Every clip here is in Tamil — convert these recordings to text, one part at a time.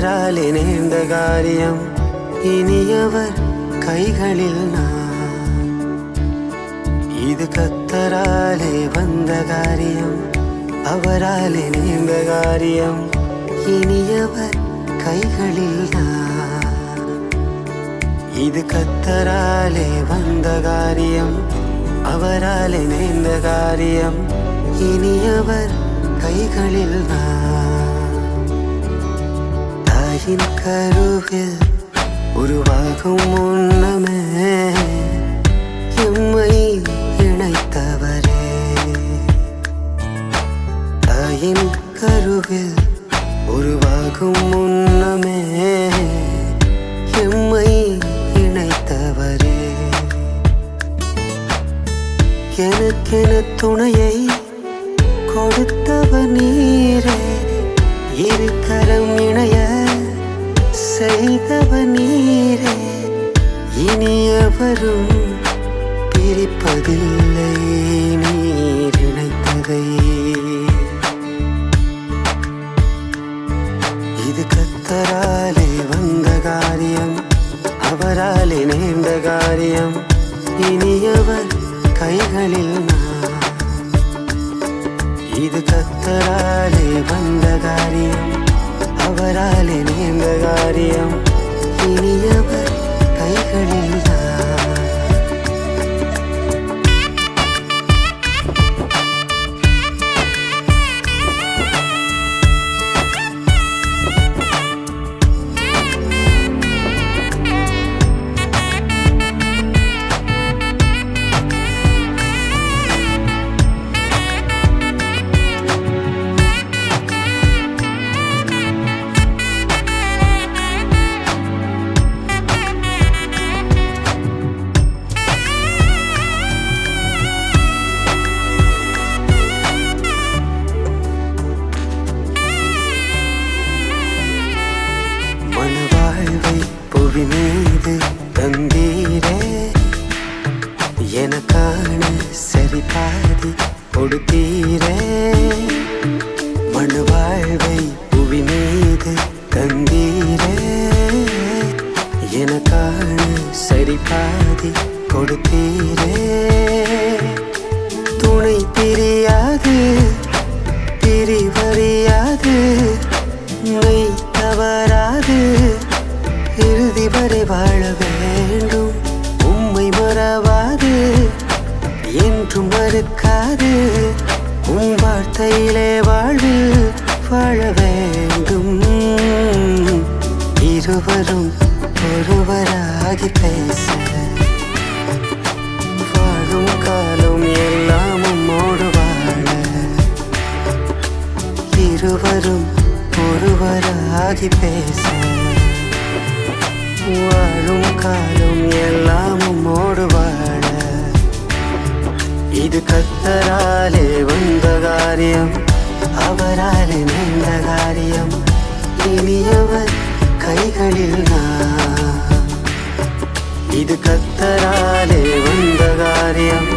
அவராலே நேர்ந்த காரியம் இனியவர் கைகளில் நான். இது கர்த்தராலே வந்த காரியம் அவராலே நேர்ந்த காரியம் இனியவர் கைகளில் நான். இது கர்த்தராலே வந்த காரியம் அவராலே நேர்ந்த காரியம் இனியவர் கைகளில் நான். தாயின் கருவில் உருவாகும் முன்னமே எம்மை இணைத்தவரே. தாயின் கருவில் உருவாகும் முன்னமே எம்மை இணைத்தவரே. எனக்கென துணையை கொடுத்தவர் நீரே. இரு கரம் இணைய செய்தவர் நீரே. இனியவரும் பிரிப்பதில்லை நீர் இணைத்ததை. இது கர்த்தராலே வந்த காரியம் அவராலே நேர்ந்த காரியம் இனியவர் கைகளில் நான். இது கர்த்தராலே வந்த காரியம் அவராலே நேர்ந்த காரியம் இனியவர் கைகளில் நான். புவி மீது தந்தீரே. எனக்கான சரி பாதி கொடுத்தீரே. மண் வாழ்வை புவி மீது தந்தீரே. எனக்கான சரி பாதி கொடுத்தீரே. துணை பிரியாது பிரிவறியாது மெய் தவறாது இறுதி வரை வாழ வேண்டும். உம்மை மறவாது என்றும் மறுக்காது உம் வார்த்தையிலே வாழ்வில் வாழ வேண்டும். இருவரும் ஒருவராகி பேச வாழும் காலம் எல்லாம் உம்மோடு வாழ. இருவரும் ஒருவராகி பேச வாழும் காலம் எல்லாம் உம்மோடு வாழ. இது கர்த்தராலே வந்த காரியம் அவராலே நேர்ந்த காரியம் இனியவர் கைகளில் நான். இது கர்த்தராலே வந்த காரியம்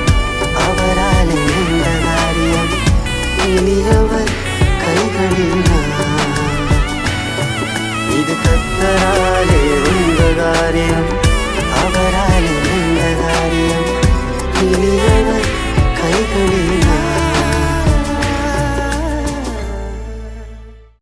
அவராலே நேர்ந்த காரியம் இனியவர் கைகளில் நான். இது கர்த்தராலே வந்த காரியம் அவராலே நேர்ந்த காரியம் இனி